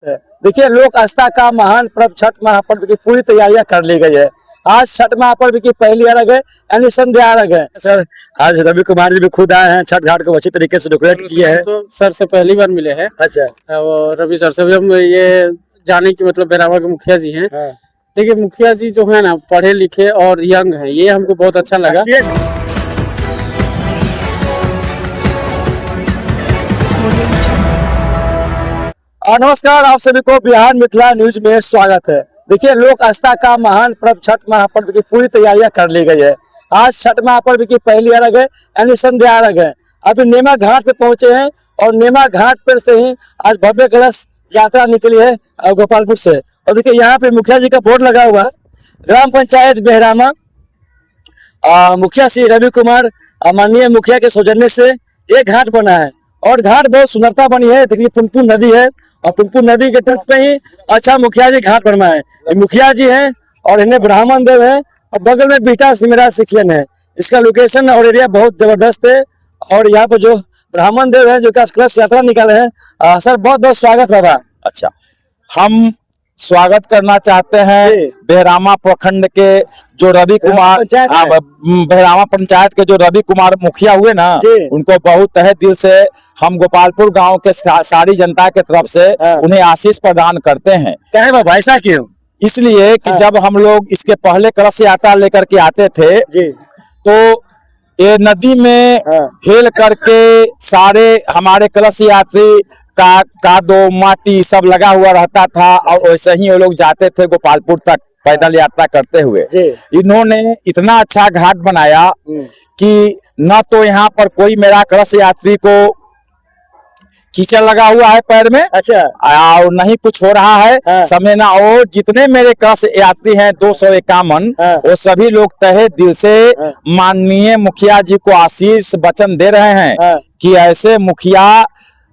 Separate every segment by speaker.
Speaker 1: देखिए, लोक आस्था का महान पर्व छठ महापर्व की पूरी तैयारियां कर ली गई है। आज छठ महापर्व की पहली अर्घ है, यानी संध्या अर्घ है। सर, आज रवि कुमार जी भी खुद आए हैं, छठ घाट को अच्छी तरीके से डेकोरेट किए हैं।
Speaker 2: तो सर से पहली बार मिले हैं।
Speaker 1: अच्छा।
Speaker 2: और रवि सर से भी हम ये जाने की मतलब बेरावा के मुखिया जी हैं।
Speaker 1: हाँ।
Speaker 2: देखिए, मुखिया जी जो है ना पढ़े लिखे और यंग हैं, ये हमको बहुत अच्छा लगा।
Speaker 1: नमस्कार, आप सभी को बिहार मिथिला न्यूज में स्वागत है। देखिए, लोक आस्था का महान पर्व छठ महापर्व की पूरी तैयारियां कर ली गई है। आज छठ महापर्व की पहली अर्घ है, यानी संध्या अर्घ है। अभी नेमा घाट पे पहुंचे हैं और नेमा घाट पर से ही आज भव्य कलश यात्रा निकली है गोपालपुर से। और देखिए, यहाँ पे मुखिया जी का बोर्ड लगा हुआ है। ग्राम पंचायत बेहरामा, मुखिया श्री रवि कुमार माननीय मुखिया के सौजन्य से ये घाट बना है और घाट बहुत सुंदरता बनी है। देखिए, पुनपुन नदी है और पुनपुन नदी के तट पे ही अच्छा मुखिया जी घाट बनवाए हैं। ये मुखिया जी हैं और इन्हें ब्राह्मण देव है और बगल में बीटा सिमरा सिखियन है। इसका लोकेशन और एरिया बहुत जबरदस्त है। और यहाँ पे जो ब्राह्मण देव है जो कलश यात्रा निकाले हैं, सर बहुत बहुत स्वागत बाबा।
Speaker 3: अच्छा, हम स्वागत करना चाहते हैं बेहरामा प्रखंड के जो रवि कुमार, बेहरामा पंचायत के जो रवि कुमार मुखिया हुए ना, उनको बहुत तहे दिल से हम गोपालपुर गांव के सारी जनता के तरफ से उन्हें आशीष प्रदान करते हैं।
Speaker 1: क्या है बाबा, ऐसा क्यों?
Speaker 3: इसलिए कि जब हम लोग इसके पहले कलश यात्रा लेकर के आते थे तो ये नदी में हेल करके सारे हमारे कलश यात्री का दो माटी सब लगा हुआ रहता था और वैसे ही वो लोग जाते थे गोपालपुर तक पैदल यात्रा करते हुए। इन्होंने इतना अच्छा घाट बनाया कि न तो यहाँ पर कोई मेरा कलश यात्री को कीचड़ लगा हुआ है पैर में,
Speaker 1: अच्छा,
Speaker 3: और नहीं कुछ हो रहा है समय ना। और जितने मेरे कलश यात्री हैं 251, वो सभी लोग तहे दिल से माननीय मुखिया जी को आशीष वचन दे रहे हैं कि ऐसे मुखिया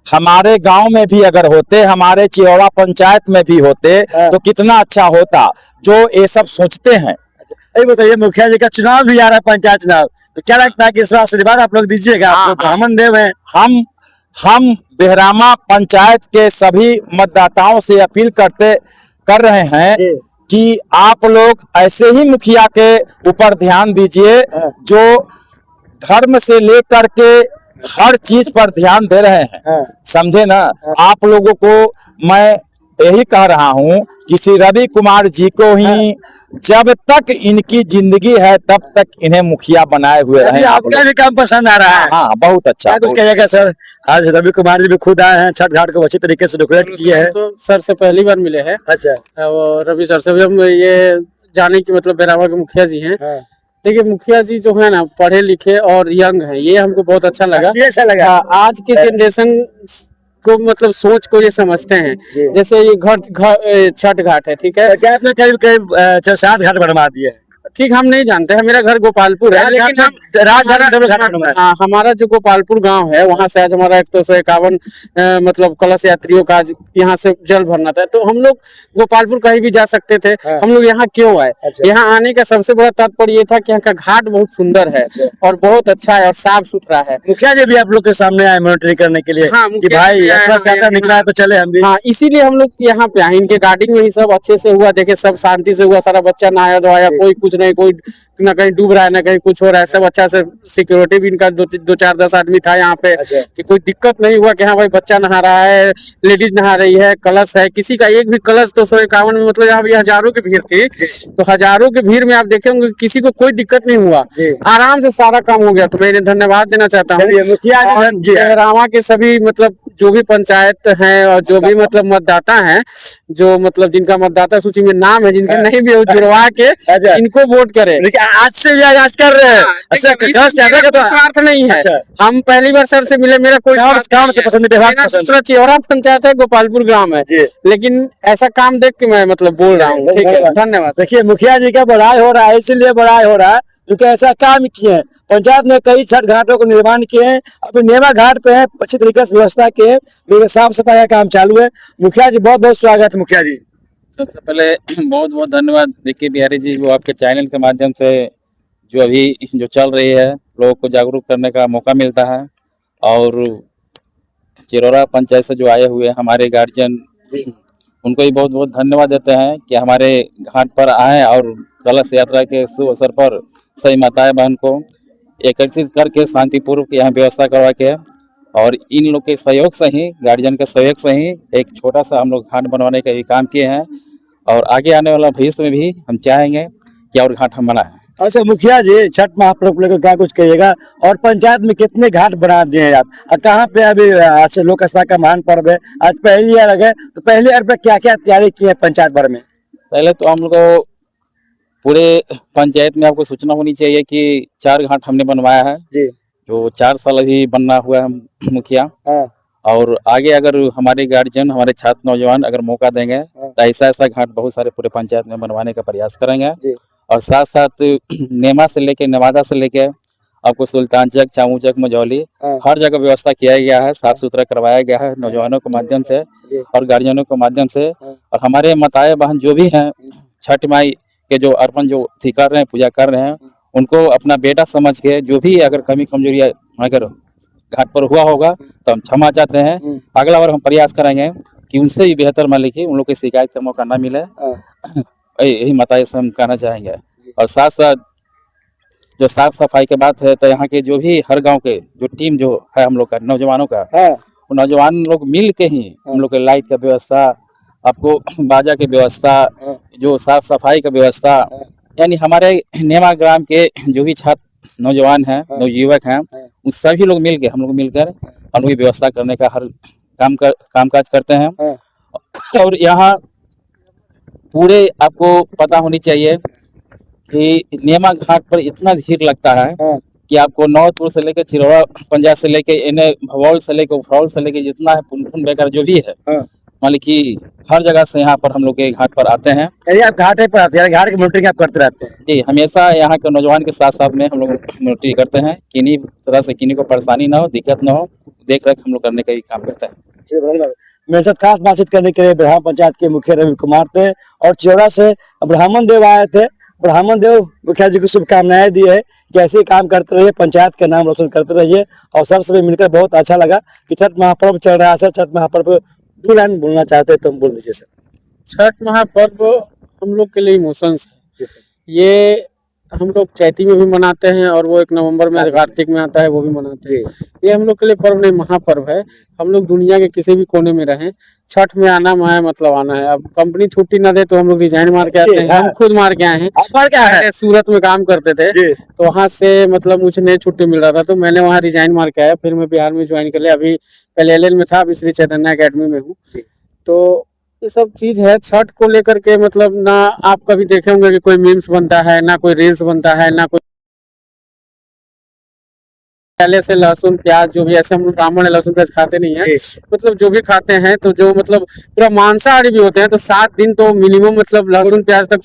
Speaker 3: हमारे गांव में भी अगर होते, हमारे चिरौरा पंचायत में भी होते तो कितना अच्छा होता, जो ये सब सोचते हैं।
Speaker 1: बताइए, मुखिया जी का चुनाव भी आ रहा है, पंचायत चुनाव, तो क्या लगता है कि इस बार आशीर्वाद आप लोग दीजिएगा? ब्राह्मण देव है।
Speaker 3: हम बेहरामा पंचायत के सभी मतदाताओं से अपील कर रहे हैं कि आप लोग ऐसे ही मुखिया के ऊपर ध्यान दीजिए जो धर्म से लेकर के हर चीज पर ध्यान दे रहे हैं, समझे ना। आप लोगों को मैं यही कह रहा हूँ कि श्री रवि कुमार जी को ही जब तक इनकी जिंदगी है तब तक इन्हें मुखिया बनाए हुए रहे।
Speaker 1: आपका भी काम पसंद आ रहा है?
Speaker 3: हाँ, बहुत अच्छा।
Speaker 1: कुछ कहिएगा सर? आज रवि कुमार जी भी खुद आए हैं, छठ घाट को अच्छी तरीके से डेकोरेट किए हैं।
Speaker 2: तो सर से पहली बार मिले हैं।
Speaker 1: अच्छा।
Speaker 2: और रवि सर से भी हम ये जाने की मतलब बेरावा के मुखिया जी हैं। देखिए, मुखिया जी जो है ना पढ़े लिखे और यंग हैं, ये हमको बहुत अच्छा लगा। आज के जनरेशन को मतलब सोच को ये समझते हैं। जैसे ये छठ घाट है, ठीक है,
Speaker 1: पंचायत में करीब 6-7 घाट बनवा दिए।
Speaker 2: ठीक, हम नहीं जानते हैं, मेरा घर गोपालपुर है, लेकिन हम हमारा जो गोपालपुर गांव है वहां से आज हमारा 151 मतलब कलश यात्रियों का यहाँ से जल भरना था। तो हम लोग गोपालपुर कहीं भी जा सकते थे, हम लोग यहाँ क्यों आए? यहाँ आने का सबसे बड़ा तात्पर्य ये था कि यहाँ का घाट बहुत सुंदर है और बहुत अच्छा है और साफ सुथरा है।
Speaker 1: मुखिया जी भी आप लोग के सामने आए मॉनिटरिंग करने के लिए कि भाई यात्रा निकला है तो चले हम भी।
Speaker 2: हाँ, इसीलिए हम लोग यहाँ पे आए। इनके गार्डिंग में ही सब अच्छे से हुआ, देखे सब शांति से हुआ, सारा बच्चा नहाया धोया, कोई कुछ नहीं, कोई ना कहीं डूब रहा है ना कहीं कुछ हो रहा है, सब अच्छा से। सिक्योरिटी भी इनका 2-4-10 आदमी था यहाँ पे कि कोई दिक्कत नहीं हुआ कि हाँ भाई बच्चा नहा रहा है, लेडीज नहा रही है, कलश है, किसी का एक भी कलश 251 में मतलब यहाँ भी हजारों की भीड़ थी, तो हजारों की भीड़ में आप देखे होंगे किसी को कोई दिक्कत नहीं हुआ, आराम से सारा काम हो गया। तो मैं इन्हें धन्यवाद देना चाहता हूँ। बेहरामा के सभी मतलब जो भी पंचायत है और जो भी मतलब मतदाता है, जो मतलब जिनका मतदाता सूची में नाम है, जिनके नहीं भी जुड़वा के इनको वोट करे।
Speaker 1: आज से भी आज कर रहे हैं। अच्छा,
Speaker 2: तो स्वार्थ नहीं है। हम पहली बार सर से मिले, मेरा कोई
Speaker 1: काम से पसंद
Speaker 2: दूसरा चिरौरा पंचायत है, गोपालपुर ग्राम है, लेकिन ऐसा काम देख के मैं मतलब बोल रहा हूँ। ठीक है, धन्यवाद।
Speaker 1: देखिए, मुखिया जी का बड़ाई हो रहा है, इसीलिए बड़ाई हो रहा है क्योंकि ऐसा काम किए हैं। पंचायत में कई छठ घाटों को निर्माण किए हैं, अभी नेमा घाट पे है, अच्छी तरीके से व्यवस्था किए हैं, साफ सफाई का काम चालू है। मुखिया जी बहुत बहुत स्वागत है। मुखिया जी,
Speaker 4: सबसे पहले बहुत बहुत धन्यवाद। देखिए बिहारी जी, वो आपके चैनल के माध्यम से जो अभी जो चल रही है लोगों को जागरूक करने का मौका मिलता है, और चिरौरा पंचायत से जो आए हुए हमारे गार्जियन उनको भी बहुत बहुत धन्यवाद देते हैं कि हमारे घाट पर आए और कलश यात्रा के शुभ अवसर पर सही माताएं बहन को एकत्रित करके शांतिपूर्वक यहाँ व्यवस्था करवा के और इन लोग के सहयोग से ही, गार्जियन के सहयोग से ही एक छोटा सा हम लोग घाट बनवाने का भी काम किए हैं। और आगे आने वाला भविष्य में भी हम चाहेंगे कि और घाट हम बनाएं।
Speaker 1: अच्छा मुखिया जी, छठ महापर्व को लेकर क्या कुछ कहिएगा, और पंचायत में कितने घाट बना दिए हैं आप, और कहाँ पे अभी आज लोक आस्था का महान पर्व है, आज पहली अर्घ है, तो पहली अर्घ पे क्या क्या तैयारी की है पंचायत भर में?
Speaker 4: पहले तो हम लोग को पूरे पंचायत में आपको सूचना होनी चाहिए कि 4 घाट हमने बनवाया है
Speaker 1: जी।
Speaker 4: जो 4 साल अभी बनना हुआ है मुखिया।
Speaker 1: हाँ।
Speaker 4: और आगे अगर हमारे गार्जियन, हमारे छात्र नौजवान अगर मौका देंगे
Speaker 1: हाँ।
Speaker 4: तो ऐसा ऐसा घाट बहुत सारे पूरे पंचायत में बनवाने का प्रयास करेंगे।
Speaker 1: जी।
Speaker 4: और साथ साथ नेमा से लेके नवादा से लेके आपको सुल्तानचक, चामूचक, मझौली
Speaker 1: हाँ।
Speaker 4: हर जगह व्यवस्था किया गया है, साफ सुथरा करवाया गया है नौजवानों के माध्यम से
Speaker 1: जी।
Speaker 4: और गार्जियनों के माध्यम से।
Speaker 1: हाँ।
Speaker 4: और हमारे माताएं बहन जो भी हैं छठ माई के जो अर्पण जो थी कर रहे हैं, पूजा कर रहे हैं, उनको अपना बेटा समझ के जो भी अगर कमी कमजोरी अगर घाट पर हुआ होगा तो हम क्षमा चाहते हैं। अगला बार हम प्रयास करेंगे कि उनसे भी बेहतर मान लीजिए उन लोग की शिकायत का मौका ना मिले। यही माताएं से हम कहना चाहेंगे। और साथ साथ जो साफ सफाई की बात है तो यहाँ के जो भी हर गांव के जो टीम जो है हम लोग का नौजवानों का, वो नौजवान लोग मिल के ही हम लोग के लाइट का व्यवस्था, आपको बाजा की व्यवस्था, जो साफ सफाई का व्यवस्था, यानी हमारे नेमा ग्राम के जो भी छात्र नौजवान हैं, नवयुवक हैं, उन सभी लोग मिल के हम लोग मिलकर हम लोग व्यवस्था करने का हर कामकाज करते हैं। और यहाँ पूरे आपको पता होनी चाहिए कि नेमा घाट पर इतना भीड़ लगता है कि आपको नौतपुर से लेकर चिरौड़ा पंजाब से लेके इन्हें भगौल से लेकर उफरौल से लेके जितना है पुनपुन वगैरह जो भी है, मान ली कि हर जगह से यहाँ पर हम लोग के घाट पर आते हैं।
Speaker 1: आप घाटे पर आते हैं, घाट की मॉनिटरिंग आप करते रहते हैं?
Speaker 4: जी, हमेशा यहाँ के नौजवान के साथ साथ में हम लोग मॉनिटरिंग करते हैं, किन्हीं तरह से किन्हीं को परेशानी ना हो, दिक्कत ना हो, देख रेख हम लोग करने का ही काम करते हैं।
Speaker 1: मेरे साथ खास बातचीत करने के लिए ब्राह्मण पंचायत के मुखिया रवि कुमार थे और चिरौड़ा से ब्राह्मण देव आए थे। ब्राह्मण देव मुखिया जी को शुभकामनाएं दी है कि ऐसे ही काम करते रहिए, पंचायत का नाम रोशन करते रहिए। और सर से भी मिलकर बहुत अच्छा लगा कि छठ महापर्व चल रहा है। सर, छठ महापर्व 2 लाइन बोलना चाहते हैं तो हम बोल दीजिए सर।
Speaker 2: छठ महापर्व हम लोग के लिए इमोशंस है। ये हम लोग चैती में भी मनाते हैं और वो 1 नवंबर में कार्तिक में आता है, वो भी मनाते हैं। ये हम लोग के लिए पर्व नहीं, महापर्व है। हम लोग दुनिया के किसी भी कोने में रहें, छठ में आना माया मतलब आना है। अब कंपनी छुट्टी ना दे तो हम लोग रिजाइन मार के आते हैं। हम खुद मार के आए हैं। सूरत में काम करते थे तो वहाँ से मतलब मुझे नहीं छुट्टी मिल रहा था तो मैंने वहाँ रिजाइन मार के आया। फिर मैं बिहार में ज्वाइन कर लिया। अभी पहले LL में था, अभी श्री चैतन्य अकेडमी में हूँ। तो ये सब चीज है छठ को लेकर के। मतलब ना आप कभी देखे होंगे कि कोई मीम्स बनता है, ना कोई रील्स बनता है, ना कोई पहले से लहसुन प्याज जो भी, ऐसे हम लोग ब्राह्मण है लहसुन प्याज खाते नहीं है। मतलब जो भी खाते हैं तो जो मतलब पूरा मांसाहारी भी होते हैं तो 7 दिन तो मिनिमम मतलब लहसुन प्याज तक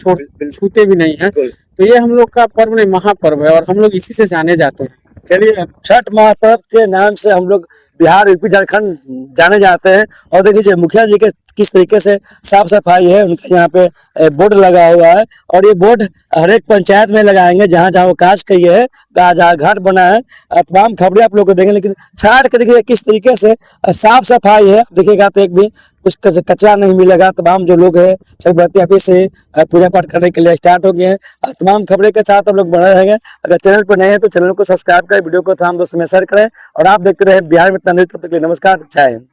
Speaker 2: छूते भी नहीं है। तो ये हम लोग का पर्व नहीं, महापर्व है और हम लोग इसी से जाने जाते हैं।
Speaker 1: चलिए, छठ महापर्व के नाम से हम लोग बिहार, यूपी, झारखंड जाने जाते हैं। और देख लीजिए मुखिया जी के किस तरीके से साफ सफाई है। उनका यहाँ पे बोर्ड लगा हुआ है और ये बोर्ड हर एक पंचायत में लगाएंगे जहाँ जहाँ वो काज कही है, जहाँ घाट बना है। तमाम खबरें आप लोग को देंगे, लेकिन छठ के देखिए किस तरीके से साफ सफाई है। देखिएगा तो एक भी कुछ कचरा नहीं मिलेगा। तमाम जो लोग हैं छठ अभी से पूजा पाठ करने के लिए स्टार्ट हो गए हैं। तमाम खबरें के साथ हम लोग बने रहेंगे। अगर चैनल पर नए हैं तो चैनल को सब्सक्राइब करें, वीडियो को तमाम दोस्तों में शेयर करें और आप देखते रहे बिहार में इतना न्यूज़। तब तक के लिए नमस्कार, जय हिंद।